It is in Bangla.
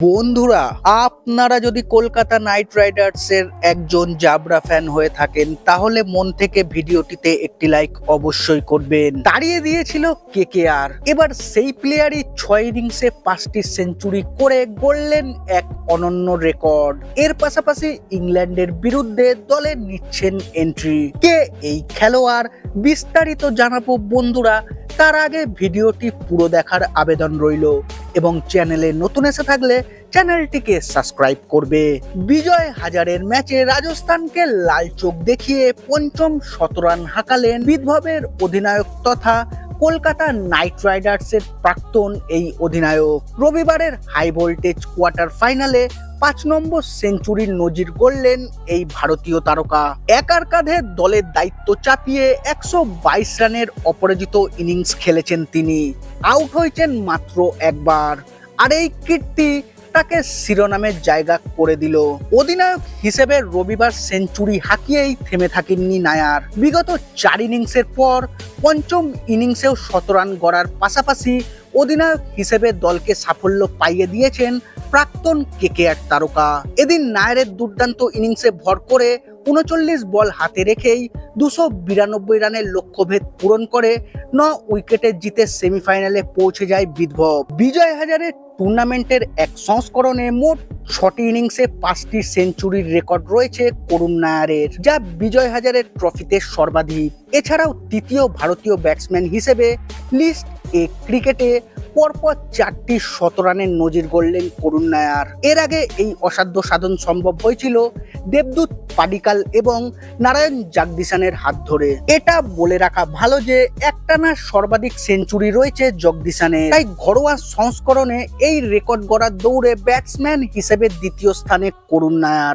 বন্ধুরা, আপনারা যদি কলকাতা নাইট রাইডার্সের একজন জাবরা ফ্যান হয়ে থাকেন তাহলে মন থেকে ভিডিওটিতে একটি লাইক অবশ্যই করবেন। তাড়িয়ে দিয়েছিল কেকেআর, এবার সেই প্লেয়ারই 6 ইনিংসে 5টি সেঞ্চুরি করে গড়লেন এক অনন্য রেকর্ড। এর পাশাপাশি ইংল্যান্ডের বিরুদ্ধে দলে নিচ্ছেন এন্ট্রি। কে এই খেলোয়াড় বিস্তারিত জানাবো বন্ধুরা, তার আগে ভিডিওটি পুরো দেখার আবেদন রইল এবং চ্যানেলে নতুন এসে থাকলে চ্যানেলটিকে সাবস্ক্রাইব করবে। বিজয় হাজারের ম্যাচে রাজস্থানকে লাল চোখ দেখিয়ে পঞ্চম শতরান হাঁকালেন বিদভবের অধিনায়ক তথা কলকাতা নাইট রাইডার্সের প্রাক্তন এই অধিনায়ক। রবিবারের হাই ভোল্টেজ কোয়ার্টার ফাইনালে 5 নম্বর সেঞ্চুরির নজির গড়লেন এই ভারতীয় তারকা। একার কাঁধে দলের দায়িত্ব চাপিয়ে 122 রানের অপরাজিত ইনিংস খেলেছেন তিনি। আউট হয়েছেন মাত্র একবার, আর এই কীর্তি তাকে শিরোনামের জায়গা করে দিল। অধিনায়ক হিসেবে রবিবার সেঞ্চুরি হাঁকিয়েই থেমে থাকেননি নায়ার। বিগত 4 ইনিংসের পর পঞ্চম ইনিংসেও শতরান গড়ার পাশাপাশি অধিনায়ক হিসেবে দলকে সাফল্য পাইয়ে দিয়েছেন প্রাক্তন কেকেআর তারকা। এদিন নায়ারের দুর্দান্ত ইনিংসে ভর করে 39 বল হাতে রেখেই 292 রানের লক্ষ্যভেদ পূরণ করে 9 উইকেটে জিতে সেমিফাইনালে পৌঁছে যায় বিদভব। বিজয় হাজারের টুর্নামেন্টের এক সংস্করণে মোট 6টি ইনিংসে 5টি সেঞ্চুরির রেকর্ড রয়েছে করুণ নায়ারের, যা বিজয় হাজারের ট্রফিতে সর্বাধিক। এছাড়াও তৃতীয় ভারতীয় ব্যাটসম্যান হিসেবে লিস্ট এ ক্রিকেটে পরপর 4টি শতরানের নজির গড়লেন করুণ নায়ার। এর আগে এই অসাধ্য সাধন সম্ভব হয়েছিল দেবদূত পাডিক্কাল এবং নারায়ণ জগদীশনের হাত ধরে। এটা বলে রাখা ভালো যে একটানা সর্বাধিক সেঞ্চুরি রয়েছে জগদীশনের, তাই ঘরোয়া সংস্করণে এই রেকর্ড গড়ার দৌড়ে ব্যাটসম্যান হিসেবে দ্বিতীয় স্থানে করুণ নায়ার।